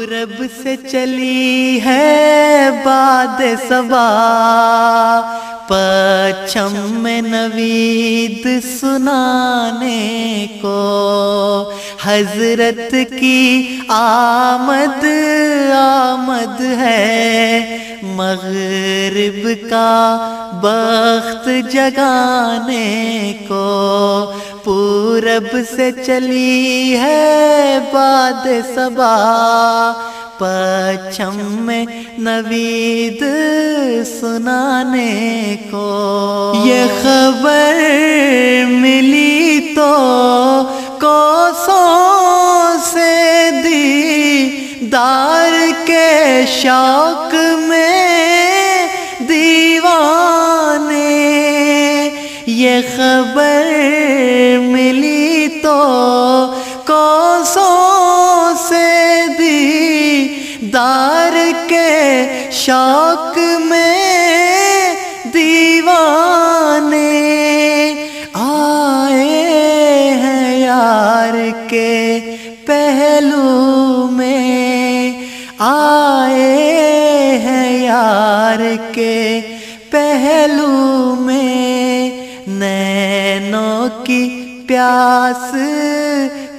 پورب سے چلی ہے باد صبا، پچھم میں نوید سنانے کو، حضرت کی آمد آمد ہے، مغرب کا بخت جگانے کو، پورب سے چلی ہے باد صبا، پچھم میں نوید سنانے کو، یہ خبر ملی تو کوسوں سے دیدار کے شوق میں دیوانے، یہ خبر ملی تو کوسوں سے دیدار کے شوق میں دیوانے، آئے ہیں یار کے پہلو میں، آئے ہیں یار کے پہلو میں، نینوں کی پیاس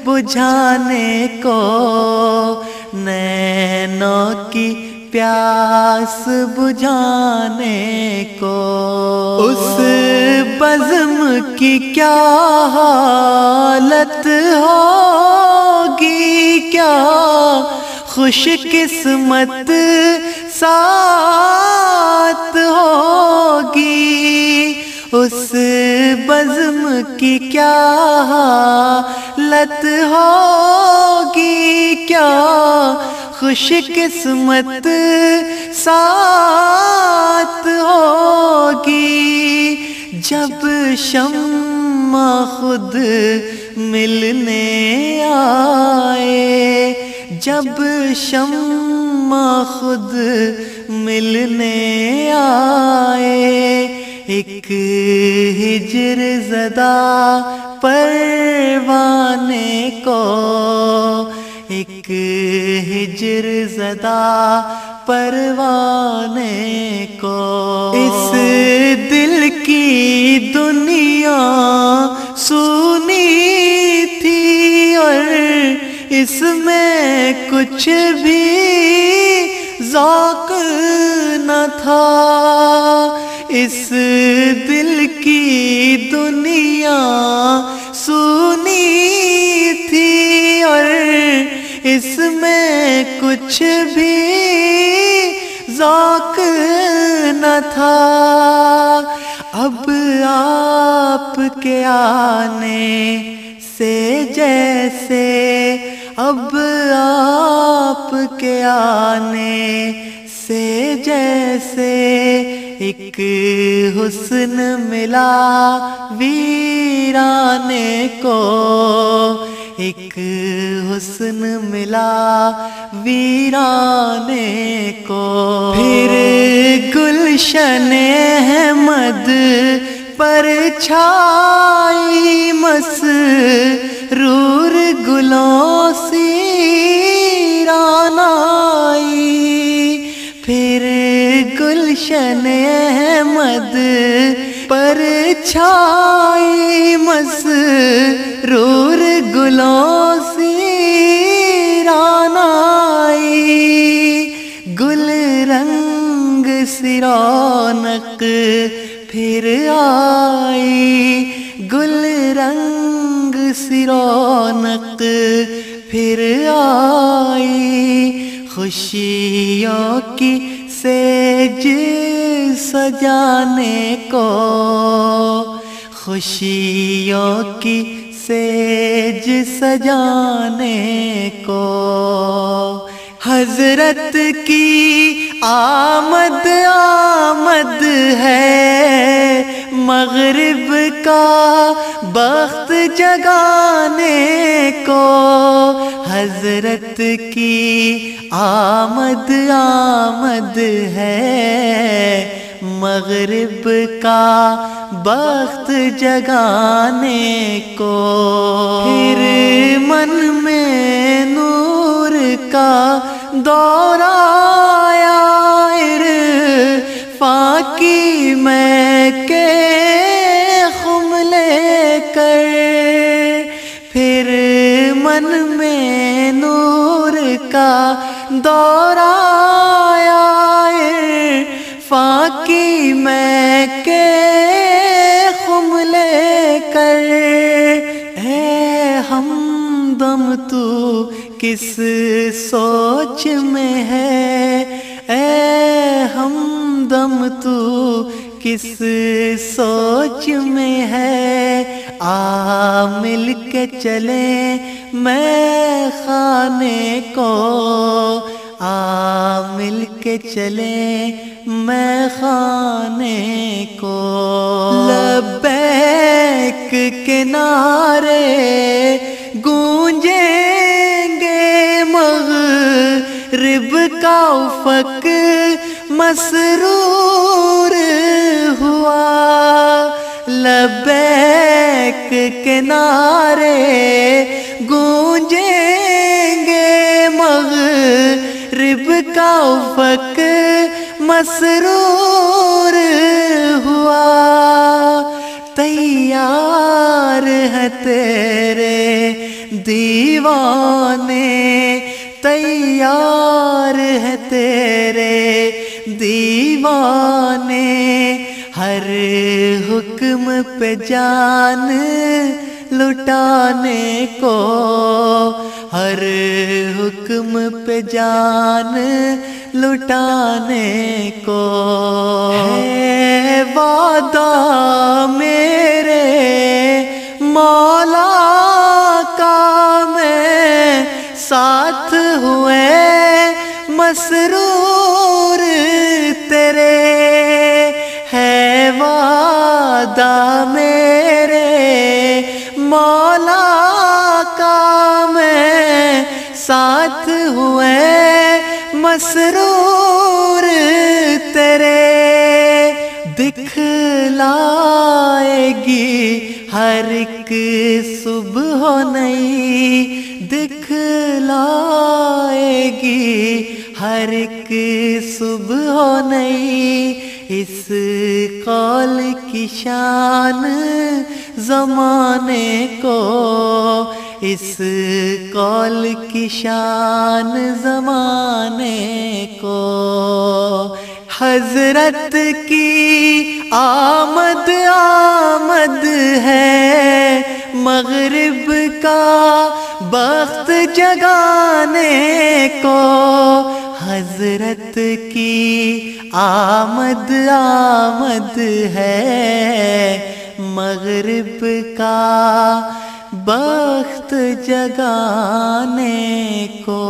بجھانے کو، نینوں کی پیاس بجھانے کو، اس بزم کی کیا حالت ہوگی، کیا خوش قسمت ساتھ ہوگی، اس بزم کی کیا حالت ہوگی، کیا خوش قسمت ساتھ ہوگی، جب شمع خود ملنے آئے، جب شمع خود ملنے آئے، ایک ہجر زدہ پروانے کو، ایک ہجر زدہ پروانے کو، اس دل کی دنیا سونی تھی اور اس میں کچھ بھی ذوق نہ تھا، اس دل کی دنیا سونی تھی اور اس میں کچھ بھی ذوق نہ تھا، اب آپ کے آنے سے جیسے، اب آپ کے آنے سے جیسے ایک حسن ملا ویرانے کو، ایک حسن ملا ویرانے کو، پھر گلشن احمد پر چھائی مسرور گلوں سی رانائی، پھر گلشن احمد پر چھائی مسرور گلوں سی رانائی، گل رنگ سی رونق پھر آئی، گل رنگ سی رونق پھر آئی، خوشیوں کی سیج سجانے کو، خوشیوں کی سیج سجانے کو، حضرت کی آمد آمد ہے، مغرب کا بخت جگانے کو، حضرت کی آمد آمد ہے، مغرب کا بخت جگانے کو، پھر من میں نور کا دور آیا عرفان کی میں کے خم لے کر، پھر من میں نور کا دور آیا عرفان کی میں کے خم لے کر۔ اے ہمدم تو کس سوچ میں ہے، اے ہمدم تو کس سوچ میں ہے، آ مل کے چلیں میں خانے کو، آ مل کے چلیں میں خانے کو۔ لبیک کے نعرے گونجیں گے، مغرب کا افق مسرور ہوا، لبیک کے نعرے گونجیں گے، مغرب کا افق مسرور ہوا۔ تیار ہے تیرے دیوانے، تیار ہے تیرے دیوانے، ہر حکم پہ جان لٹانے کو، ہر حکم پہ جان لٹانے کو۔ ہے وعدہ میرے مولا کا میں ساتھ ہوئے مسرور تیرے، ہے وعدہ میرے مولا کا میں ساتھ ہوئے مسرور تیرے، دکھلائے گی ہر ایک صبح نئی، دکھلائے گی ہر ایک صبح نئی، اس قول کی شان زمانے کو، اس قول کی شان زمانے کو۔ حضرت کی آمد آمد ہے، مغرب کا بخت جگانے کو، حضرت کی آمد آمد ہے، مغرب کا بخت جگانے کو۔